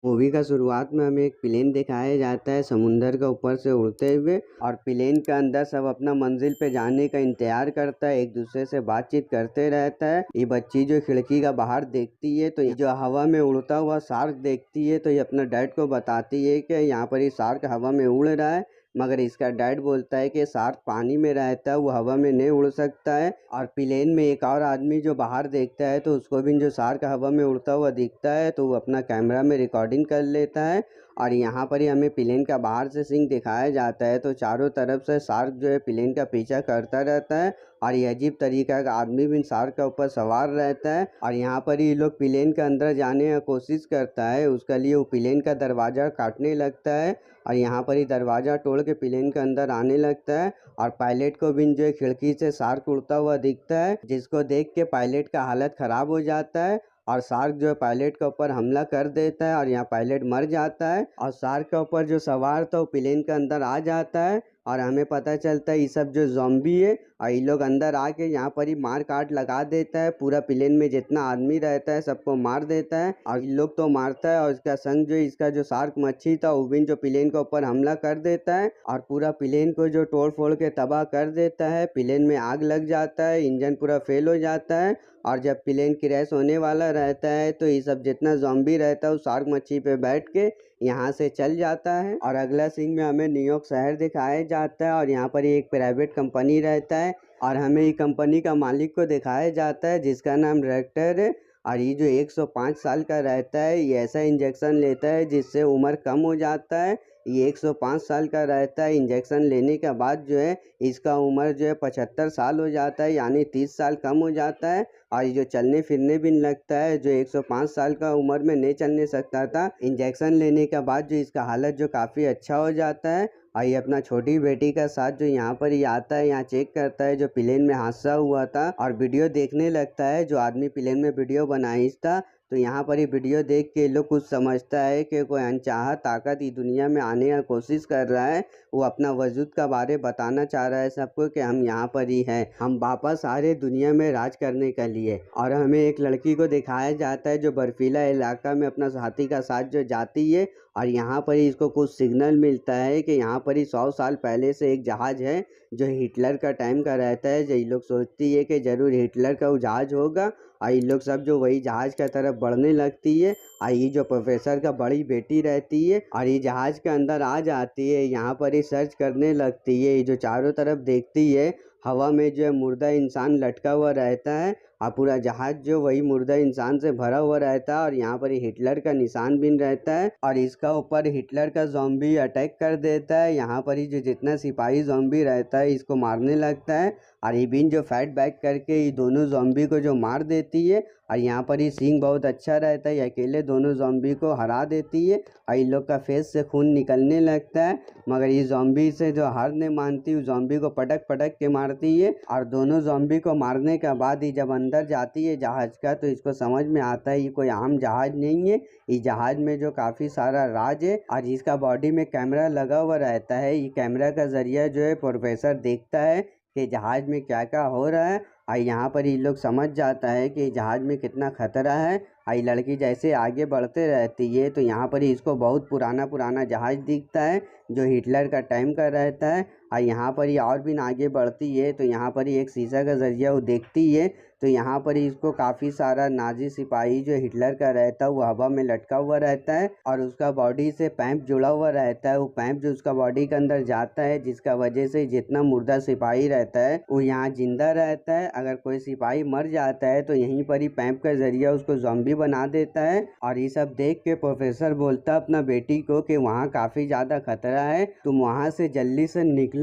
Movie का शुरुआत में हमें एक प्लेन दिखाया जाता है समुंदर के ऊपर से उड़ते हुए, और प्लेन के अंदर सब अपना मंजिल पे जाने का इंतजार करता है, एक दूसरे से बातचीत करते रहता है। ये बच्ची जो खिड़की का बाहर देखती है तो ये जो हवा में उड़ता हुआ शार्क देखती है तो ये अपना डैड को बताती है कि यहाँ पर ये शार्क हवा में उड़ रहा है, मगर इसका डैड बोलता है कि शार्क पानी में रहता है, वो हवा में नहीं उड़ सकता है। और प्लेन में एक और आदमी जो बाहर देखता है तो उसको भी जो शार्क हवा में उड़ता हुआ दिखता है तो वो अपना कैमरा में रिकॉर्डिंग कर लेता है। और यहाँ पर ही हमें प्लेन का बाहर से सीन दिखाया जाता है तो चारों तरफ से शार्क जो है प्लेन का पीछा करता रहता है, और ये अजीब तरीका का आदमी भी शार्क के ऊपर सवार रहता है। और यहाँ पर ये लोग प्लेन के अंदर जाने की कोशिश करता है, उसके लिए वो प्लेन का दरवाज़ा काटने लगता है, और यहाँ पर ही दरवाज़ा तोड़ के प्लेन के अंदर आने लगता है। और पायलट को भी जो है खिड़की से शार्क उड़ता हुआ दिखता है, जिसको देख के पायलट का हालत ख़राब हो जाता है, और शार्क जो है पायलट के ऊपर हमला कर देता है और यहाँ पायलट मर जाता है। और शार्क के ऊपर जो सवार था वो प्लेन के अंदर आ जाता है, और हमें पता चलता है ये सब जो ज़ॉम्बी है और ये लोग अंदर आके यहाँ पर ही मार काट लगा देता है, पूरा प्लेन में जितना आदमी रहता है सबको मार देता है। और ये लोग तो मारता है और इसका संग जो इसका जो शार्क मच्छी था वो भी जो प्लेन के ऊपर हमला कर देता है और पूरा प्लेन को जो तोड़ फोड़ के तबाह कर देता है। प्लेन में आग लग जाता है, इंजन पूरा फेल हो जाता है, और जब प्लेन क्रैश होने वाला रहता है तो ये सब जितना ज़ॉम्बी रहता है वो शार्क मच्छी पे बैठ के यहाँ से चल जाता है। और अगला सीन में हमें न्यूयॉर्क शहर दिखाया जाता है, और यहाँ पर एक प्राइवेट कंपनी रहता है, और हमें ये कंपनी का मालिक को दिखाया जाता है जिसका नाम डायरेक्टर है। और ये जो 105 साल का रहता है ये ऐसा इंजेक्शन लेता है जिससे उम्र कम हो जाता है। ये 105 साल का रहता है, इंजेक्शन लेने के बाद जो है इसका उम्र जो है 75 साल हो जाता है, यानी 30 साल कम हो जाता है। और ये जो चलने फिरने भी लगता है, जो 105 साल का उम्र में नहीं चलने सकता था, इंजेक्शन लेने के बाद जो इसका हालत जो काफ़ी अच्छा हो जाता है। और ये अपना छोटी बेटी का साथ जो यहाँ पर ही आता है, यहाँ चेक करता है जो प्लेन में हादसा हुआ था, और वीडियो देखने लगता है। जो आदमी प्लेन में वीडियो बनाई था तो यहाँ पर ये वीडियो देख के लोग कुछ समझता है कि कोई अनचाहा ताकत इस दुनिया में आने की कोशिश कर रहा है, वो अपना वजूद का बारे बताना चाह रहा है सबको कि हम यहाँ पर ही हैं, हम वापस आ रहे दुनिया में राज करने के लिए। और हमें एक लड़की को दिखाया जाता है जो बर्फीला इलाका में अपना साथी का साथ जो जाती है, और यहाँ पर ही इसको कुछ सिग्नल मिलता है कि यहाँ पर ही 100 साल पहले से एक जहाज है जो हिटलर का टाइम का रहता है। जो ये लोग सोचती है कि जरूर हिटलर का वो जहाज होगा, और ये लोग सब जो वही जहाज की तरफ बढ़ने लगती है। और ये जो प्रोफेसर का बड़ी बेटी रहती है और ये जहाज के अंदर आ जाती है, यहाँ पर ही सर्च करने लगती है। ये जो चारों तरफ देखती है हवा में जो है मुर्दा इंसान लटका हुआ रहता है, और पूरा जहाज जो वही मुर्दा इंसान से भरा हुआ रहता है, और यहाँ पर हिटलर का निशान भी रहता है, और इसका ऊपर हिटलर का ज़ॉम्बी अटैक कर देता है। यहाँ पर ही जो जितना सिपाही ज़ॉम्बी रहता है इसको मारने लगता है, और ये बिन जो फाइट बैक करके ये दोनों ज़ॉम्बी को जो मार देती है। और यहाँ पर ही सीन बहुत अच्छा रहता है, अकेले दोनों ज़ॉम्बी को हरा देती है, और इन लोग का फेस से खून निकलने लगता है, मगर ये ज़ॉम्बी से जो हार नहीं मानती, उस ज़ॉम्बी को पटक पटक के मारती है। और दोनों ज़ॉम्बी को मारने के बाद ही जब अंदर जाती है जहाज का तो इसको समझ में आता है ये कोई आम जहाज नहीं है, इस जहाज में जो काफ़ी सारा राज है, और इसका बॉडी में कैमरा लगा हुआ रहता है। ये कैमरा का जरिया जो है प्रोफेसर देखता है कि जहाज में क्या क्या हो रहा है, और यहाँ पर ये लोग समझ जाता है कि जहाज में कितना खतरा है। आई लड़की जैसे आगे बढ़ते रहती है तो यहाँ पर ही इसको बहुत पुराना जहाज दिखता है जो हिटलर का टाइम का रहता है। और यहाँ पर ही और भी आगे बढ़ती है तो यहाँ पर ही एक शीशा का जरिया वो देखती है, तो यहाँ पर ही इसको काफ़ी सारा नाजी सिपाही जो हिटलर का रहता है वो हवा में लटका हुआ रहता है, और उसका बॉडी से पैंप जुड़ा हुआ रहता है। वो पैंप जो उसका बॉडी के अंदर जाता है जिसका वजह से जितना मुर्दा सिपाही रहता है वो यहाँ जिंदा रहता है। अगर कोई सिपाही मर जाता है तो यहीं पर ही पैंप का जरिया उसको ज़ॉम्बी बना देता है। और ये सब देख के प्रोफेसर बोलता अपना बेटी को कि वहाँ काफ़ी ज़्यादा खतरा है, तुम वहाँ से जल्दी से निकलो।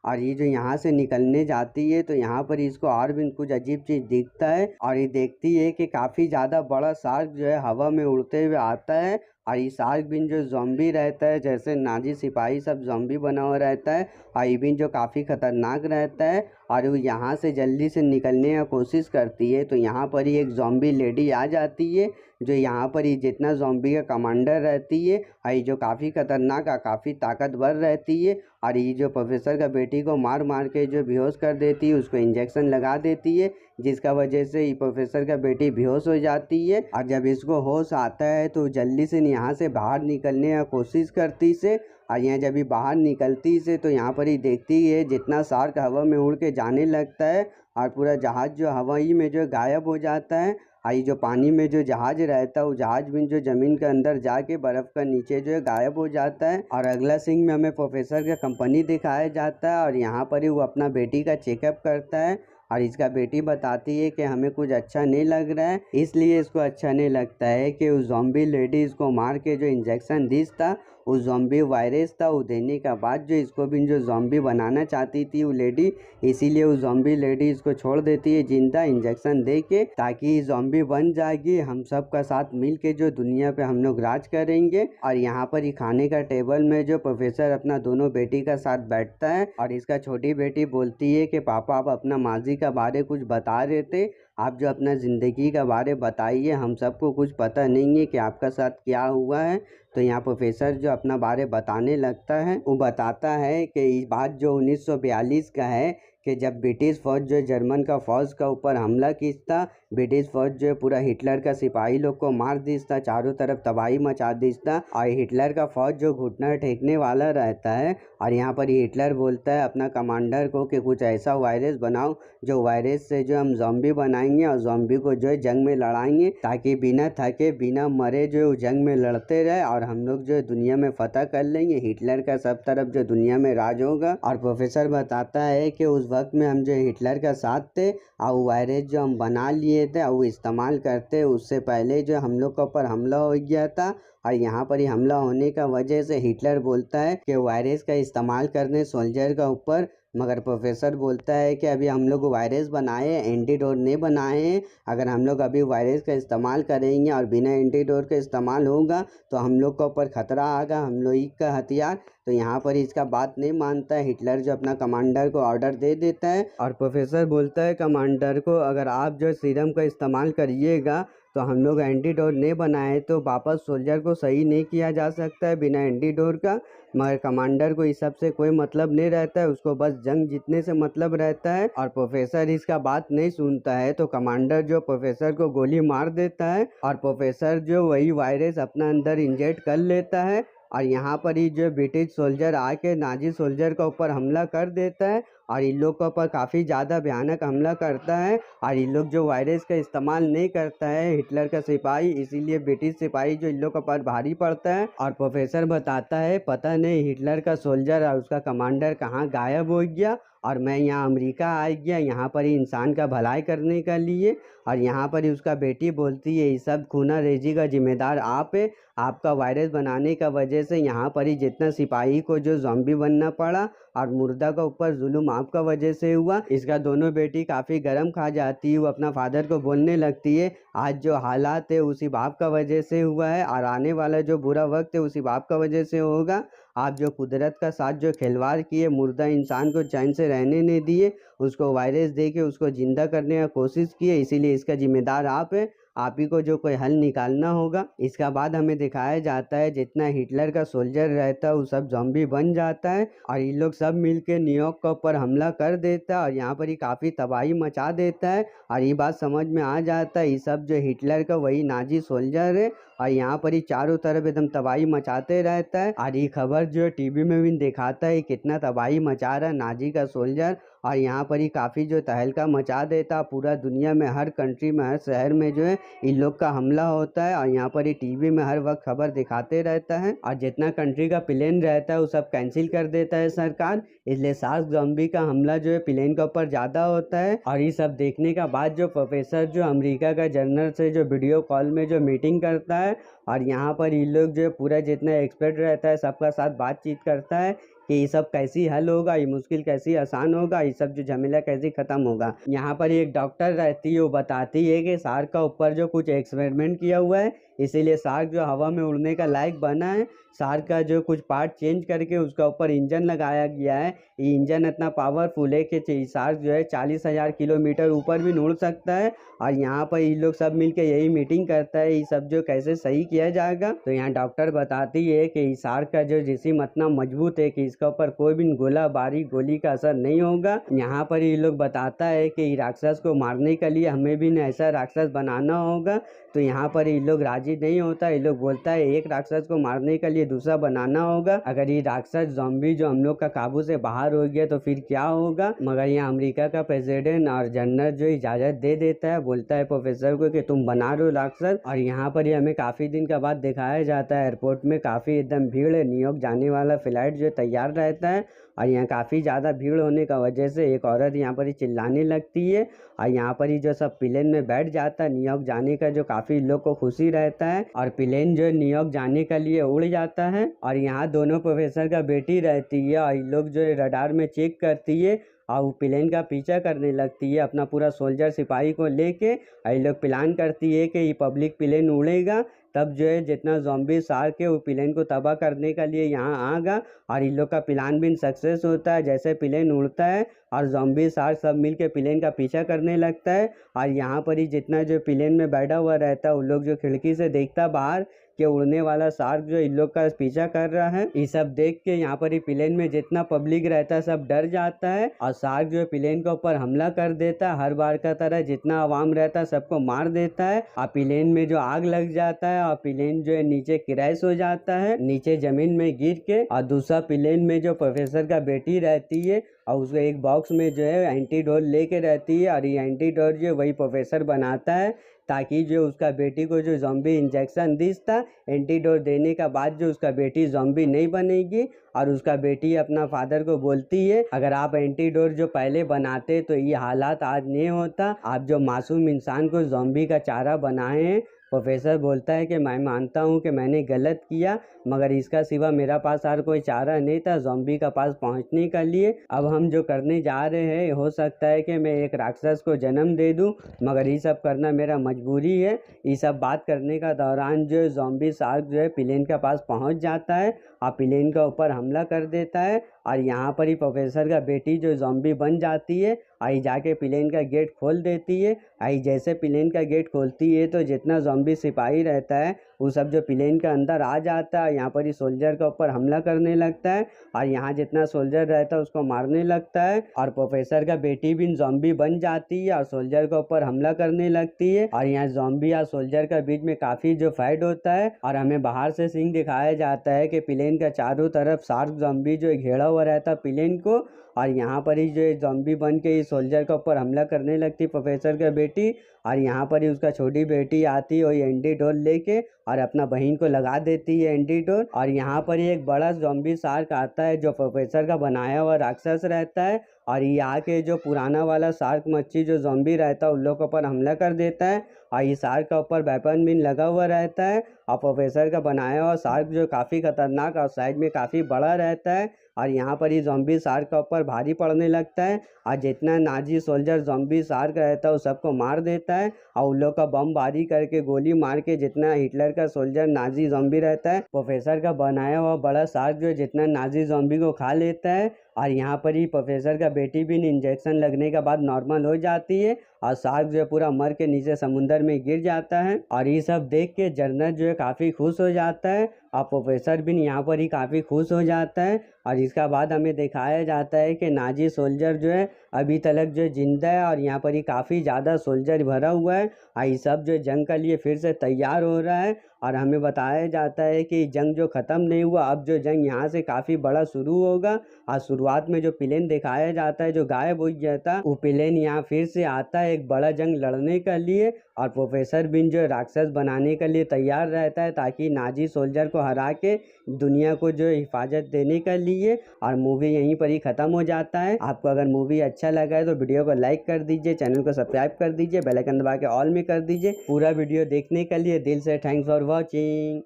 और ये जो यहाँ से निकलने जाती है तो यहाँ पर इसको और भी कुछ अजीब चीज़ दिखता है, और ये देखती है कि काफ़ी ज़्यादा बड़ा शार्क जो है हवा में उड़ते हुए आता है। और ये शार्क बिन जो ज़ॉम्बी रहता है, जैसे नाजी सिपाही सब ज़ॉम्बी बना हुआ रहता है, और ये बिन जो काफ़ी खतरनाक रहता है। और वो यहाँ से जल्दी से निकलने का कोशिश करती है। तो यहाँ पर ही एक ज़ॉम्बी लेडी आ जाती है जो यहाँ पर ही जितना ज़ॉम्बी का कमांडर रहती है और ये जो काफ़ी खतरनाक और काफ़ी ताकतवर रहती है। और ये जो प्रोफेसर का बेटी को मार मार के जो बेहोश कर देती है, उसको इंजेक्शन लगा देती है, जिसका वजह से ये प्रोफेसर का बेटी बेहोश हो जाती है। और जब इसको होश आता है तो जल्दी से यहाँ से बाहर निकलने का कोशिश करती से। और यहाँ जब ये बाहर निकलती से तो यहाँ पर ही देखती है जितना शार्क हवा में उड़ के जाने लगता है और पूरा जहाज़ जो हवाई में जो गायब हो जाता है। और ये जो पानी में जो जहाज रहता है वो जहाज भी जो ज़मीन के अंदर जाके बर्फ़ का नीचे जो है गायब हो जाता है। और अगला सीन में हमें प्रोफेसर का कंपनी दिखाया जाता है और यहाँ पर ही वो अपना बेटी का चेकअप करता है। और इसका बेटी बताती है कि हमें कुछ अच्छा नहीं लग रहा है, इसलिए इसको अच्छा नहीं लगता है कि उस ज़ॉम्बी लेडीज़ को मार के जो इंजेक्शन दी था, उस ज़ॉम्बी वायरस था, वो देने के बाद जो इसको भी जो ज़ॉम्बी बनाना चाहती थी वो लेडी, इसीलिए उस ज़ॉम्बी लेडी इसको छोड़ देती है जिंदा इंजेक्शन दे के, ताकि ज़ॉम्बी बन जाएगी। हम सब का साथ मिल के जो दुनिया पे हम लोग राज करेंगे। और यहाँ पर ही खाने का टेबल में जो प्रोफेसर अपना दोनों बेटी का साथ बैठता है और इसका छोटी बेटी बोलती है कि पापा आप अपना माजी का बारे कुछ बता रहे थे, आप जो अपना ज़िंदगी का बारे बताइए, हम सबको कुछ पता नहीं है कि आपका साथ क्या हुआ है। तो यहाँ प्रोफेसर जो अपना बारे बताने लगता है, वो बताता है कि ये बात जो 1942 का है कि जब ब्रिटिश फ़ौज जो जर्मन का फ़ौज का ऊपर हमला किया था, ब्रिटिश फ़ौज जो पूरा हिटलर का सिपाही लोग को मार दी था, चारों तरफ तबाही मचा दी था। और हिटलर का फ़ौज जो घुटना टेकने वाला रहता है और यहाँ पर हिटलर बोलता है अपना कमांडर को कि कुछ ऐसा वायरस बनाओ जो वायरस से जो हम ज़ॉम्बी बनाएंगे और ज़ॉम्बी को जो है जंग में लड़ाएंगे, ताकि बिना थके बिना मरे जो जंग में लड़ते रहे और हम लोग जो है दुनिया में फतह कर लेंगे, हिटलर का सब तरफ जो दुनिया में राज होगा। और प्रोफेसर बताता है कि उस वक्त में हम जो हिटलर का साथ थे और वायरस जो हम बना लिए थे और वो इस्तेमाल करते, उससे पहले जो हम लोग के ऊपर हमला हो गया था। और यहाँ पर ही हमला होने का वजह से हिटलर बोलता है कि वायरस का इस्तेमाल करने सोल्जर का ऊपर, मगर प्रोफेसर बोलता है कि अभी हम लोग वायरस बनाए, एंटीडोट नहीं बनाए हैं। अगर हम लोग अभी वायरस का इस्तेमाल करेंगे और बिना एंटीडोट का इस्तेमाल होगा तो हम लोग के ऊपर खतरा आएगा, हम लोग का हथियार। तो यहाँ पर इसका बात नहीं मानता है हिटलर, जो अपना कमांडर को ऑर्डर दे देता है। और प्रोफेसर बोलता है कमांडर को, अगर आप जो सीरम का इस्तेमाल करिएगा तो हम लोग एंटीडोट नहीं बनाए तो वापस सोल्जर को सही नहीं किया जा सकता है बिना एंटीडोट का। मगर कमांडर को इस सब से कोई मतलब नहीं रहता है, उसको बस जंग जीतने से मतलब रहता है। और प्रोफेसर इसका बात नहीं सुनता है तो कमांडर जो प्रोफेसर को गोली मार देता है और प्रोफेसर जो वही वायरस अपना अंदर इंजेक्ट कर लेता है। और यहाँ पर ही जो ब्रिटिश सोल्जर आके नाजी सोल्जर के ऊपर हमला कर देता है और इन लोग के ऊपर काफ़ी ज़्यादा भयानक हमला करता है। और इन लोग जो वायरस का इस्तेमाल नहीं करता है हिटलर का सिपाही, इसीलिए ब्रिटिश सिपाही जो इन लोग के ऊपर भारी पड़ता है। और प्रोफेसर बताता है पता नहीं हिटलर का सोल्जर और उसका कमांडर कहाँ गायब हो गया और मैं यहाँ अमेरिका आ गया यहाँ पर ही इंसान का भलाई करने के लिए। और यहाँ पर ही उसका बेटी बोलती है ये सब खूना रेजी का जिम्मेदार आप है, आपका वायरस बनाने का वजह से यहाँ पर ही जितना सिपाही को जो ज़ॉम्बी बनना पड़ा और मुर्दा का ऊपर जुल्म आपका वजह से हुआ। इसका दोनों बेटी काफ़ी गरम खा जाती है, वो अपना फादर को बोलने लगती है आज जो हालात है उसी बाप का वजह से हुआ है और आने वाला जो बुरा वक्त है उसी बाप का वजह से होगा। आप जो कुदरत का साथ जो खिलवाड़ किए, मुर्दा इंसान को चैन से रहने नहीं दिए, उसको वायरस दे के उसको जिंदा करने का कोशिश किए, इसीलिए इसका जिम्मेदार आप है, आप ही को जो कोई हल निकालना होगा। इसका बाद हमें दिखाया जाता है जितना हिटलर का सोल्जर रहता है वो सब ज़ॉम्बी बन जाता है और ये लोग सब मिलके न्यूयॉर्क के ऊपर हमला कर देता है और यहाँ पर ही काफ़ी तबाही मचा देता है। और ये बात समझ में आ जाता है ये सब जो हिटलर का वही नाजी सोल्जर है और यहाँ पर ही चारों तरफ एकदम तबाही मचाते रहता है। और ये खबर जो टीवी में भी दिखाता है कितना तबाही मचा रहा है नाजी का सोल्जर। और यहाँ पर ही काफ़ी जो तहलका मचा देता, पूरा दुनिया में हर कंट्री में हर शहर में जो है इन लोग का हमला होता है और यहाँ पर ही टीवी में हर वक्त खबर दिखाते रहता है। और जितना कंट्री का प्लेन रहता है वो सब कैंसिल कर देता है सरकार, इसलिए शार्क ज़ॉम्बी का हमला जो है प्लेन के ऊपर ज़्यादा होता है। और ये सब देखने का बाद जो प्रोफेसर जो अमेरिका का जनरल से जो वीडियो कॉल में जो मीटिंग करता है और यहाँ पर ये लोग जो पूरा जितना एक्सपर्ट रहता है सबका साथ बातचीत करता है कि ये सब कैसी हल होगा, ये मुश्किल कैसी आसान होगा, ये सब जो झमेला कैसे खत्म होगा। यहाँ पर एक डॉक्टर रहती है, वो बताती है कि शार्क का ऊपर जो कुछ एक्सपेरिमेंट किया हुआ है, इसीलिए शार्क जो हवा में उड़ने का लायक बना है। शार्क का जो कुछ पार्ट चेंज करके उसका ऊपर इंजन लगाया गया है। ये इंजन इतना पावरफुल है कि शार्क जो है 40,000 किलोमीटर ऊपर भी उड़ सकता है। और यहाँ पर ये लोग सब मिलके यही मीटिंग करता है, ये सब जो कैसे सही किया जाएगा। तो यहाँ डॉक्टर बताती है कि इस शार्क का जो जिस्म इतना मजबूत है कि इसके ऊपर कोई भी गोला बारी गोली का असर नहीं होगा। यहाँ पर ये लोग बताता है कि राक्षस को मारने के लिए हमें भी ऐसा राक्षस बनाना होगा। तो यहाँ पर ये लोग राजी नहीं होता, ये लोग बोलता है एक राक्षस को मारने के लिए दूसरा बनाना होगा। अगर ये राक्षस ज़ॉम्बी जो हम लोग का काबू से बाहर हो गया तो फिर क्या होगा। मगर यहाँ अमेरिका का प्रेसिडेंट और जनरल जो इजाज़त दे देता है, बोलता है प्रोफेसर को कि तुम बना रहे हो राक्षस। और यहाँ पर हमें काफ़ी दिन के बाद दिखाया जाता है एयरपोर्ट में काफ़ी एकदम भीड़ है, न्यूयॉर्क जाने वाला फ्लाइट जो तैयार रहता है। और यहाँ काफ़ी ज़्यादा भीड़ होने का वजह से एक औरत यहाँ पर ही चिल्लाने लगती है। और यहाँ पर ही जो सब प्लेन में बैठ जाता है न्यूयॉर्क जाने का, जो काफ़ी लोग को खुशी रहता है। और प्लेन जो न्यूयॉर्क जाने के लिए उड़ जाता है। और यहाँ दोनों प्रोफेसर का बेटी रहती है और लोग जो रडार में चेक करती है और वो प्लेन का पीछा करने लगती है अपना पूरा सोल्जर सिपाही को लेके। ये लोग प्लान करती है कि ये पब्लिक प्लेन उड़ेगा, तब जो है जितना ज़ॉम्बी शार्क है वो प्लेन को तबाह करने के लिए यहाँ आगा। और इन लोग का प्लान भी सक्सेस होता है। जैसे प्लेन उड़ता है और ज़ॉम्बी शार्क सब मिल के प्लेन का पीछा करने लगता है। और यहाँ पर ही जितना जो प्लेन में बैठा हुआ रहता है उन लोग जो खिड़की से देखता बाहर कि उड़ने वाला शार्क जो इन लोग का पीछा कर रहा है। ये सब देख के यहाँ पर ही प्लेन में जितना पब्लिक रहता है सब डर जाता है और शार्क जो प्लेन के ऊपर हमला कर देता है। हर बार का तरह जितना आवाम रहता है सबको मार देता है और प्लेन में जो आग लग जाता है और प्लेन जो है नीचे क्रैश हो जाता है, नीचे जमीन में गिर के। और दूसरा प्लेन में जो प्रोफेसर का बेटी रहती है और उसको एक बॉक्स में जो है एंटीडोट लेके रहती है। और ये एंटीडोट जो वही प्रोफेसर बनाता है ताकि जो उसका बेटी को जो ज़ॉम्बी इंजेक्शन दिया एंटीडोट देने का बाद जो उसका बेटी ज़ॉम्बी नहीं बनेगी। और उसका बेटी अपना फादर को बोलती है अगर आप एंटीडोट जो पहले बनाते तो ये हालात आज नहीं होता, आप जो मासूम इंसान को ज़ॉम्बी का चारा बनाए हैं। प्रोफेसर बोलता है कि मैं मानता हूँ कि मैंने गलत किया, मगर इसका सिवा मेरा पास और कोई चारा नहीं था ज़ॉम्बी का पास पहुँचने के लिए। अब हम जो करने जा रहे हैं हो सकता है कि मैं एक राक्षस को जन्म दे दूँ, मगर ये सब करना मेरा मजबूरी है। ये सब बात करने का दौरान जो ज़ॉम्बी शार्क जो है प्लेन के पास पहुँच जाता है और प्लेन के ऊपर हमला कर देता है। और यहाँ पर ही प्रोफेसर का बेटी जो ज़ॉम्बी बन जाती है आई जाके प्लेन का गेट खोल देती है। आई जैसे प्लेन का गेट खोलती है तो जितना ज़ॉम्बी सिपाही रहता है वो सब जो प्लेन के अंदर आ जाता है। यहाँ पर ही सोल्जर के ऊपर हमला करने लगता है और यहाँ जितना सोल्जर रहता है उसको मारने लगता है। और प्रोफेसर का बेटी भी ज़ॉम्बी बन जाती है और सोल्जर के ऊपर हमला करने लगती है। और यहाँ ज़ॉम्बी और सोल्जर के बीच में काफ़ी जो फाइट होता है और हमें बाहर से सीन दिखाया जाता है कि प्लेन का चारों तरफ शार्क ज़ॉम्बी जो घेरा हुआ रहता है प्लेन को। और यहाँ पर ही जो ज़ॉम्बी बन के इस सोल्जर के ऊपर हमला करने लगती प्रोफेसर का बेटी। और यहाँ पर ही उसका छोटी बेटी आती है वही एंटीडोट लेके और अपना बहन को लगा देती है एंटीडोट। और यहाँ पर ही एक बड़ा ज़ॉम्बी शार्क आता है जो प्रोफेसर का बनाया हुआ राक्षस रहता है। और ये आके जो पुराना वाला शार्क मच्छी जो ज़ॉम्बी रहता है उन लोग के ऊपर हमला कर देता है। और ये शार्क का ऊपर वेपन भी लगा हुआ रहता है और प्रोफेसर का बनाया हुआ शार्क जो काफ़ी खतरनाक और साइज में काफ़ी बड़ा रहता है। और यहाँ पर ही ज़ॉम्बी शार्क का ऊपर भारी पड़ने लगता है और जितना नाजी सोल्जर ज़ॉम्बी शार्क रहता है वो सबको मार देता है। और उन लोग का बमबारी करके गोली मार के जितना हिटलर का सोल्जर नाजी ज़ॉम्बी रहता है प्रोफेसर का बनाया हुआ बड़ा शार्क जो जितना नाजी ज़ॉम्बी को खा लेता है। और यहाँ पर ही प्रोफेसर का बेटी भी इंजेक्शन लगने के बाद नॉर्मल हो जाती है और शार्क जो है पूरा मर के नीचे समुंदर में गिर जाता है। और ये सब देख के जनरल जो है काफ़ी खुश हो जाता है और प्रोफेसर भी यहाँ पर ही काफ़ी खुश हो जाता है। और इसका बाद हमें दिखाया जाता है कि नाजी सोल्जर जो है अभी तक जो जिंदा है और यहाँ पर ही काफ़ी ज़्यादा सोल्जर भरा हुआ है और ये सब जो जंग के लिए फिर से तैयार हो रहा है। और हमें बताया जाता है कि जंग जो ख़त्म नहीं हुआ, अब जो जंग यहाँ से काफ़ी बड़ा शुरू होगा। और शुरुआत में जो प्लेन दिखाया जाता है जो गायब हो जाता वो प्लेन यहाँ फिर से आता है एक बड़ा जंग लड़ने के लिए। और प्रोफेसर बिन जो राक्षस बनाने के लिए तैयार रहता है ताकि नाजी सोल्जर को हरा के दुनिया को जो हिफाजत देने के लिए। और मूवी यहीं पर ही ख़त्म हो जाता है। आपको अगर मूवी अच्छा लगा है तो वीडियो को लाइक कर दीजिए, चैनल को सब्सक्राइब कर दीजिए, बेल आइकन दबा के ऑल में कर दीजिए। पूरा वीडियो देखने के लिए दिल से थैंक्स फॉर वॉचिंग।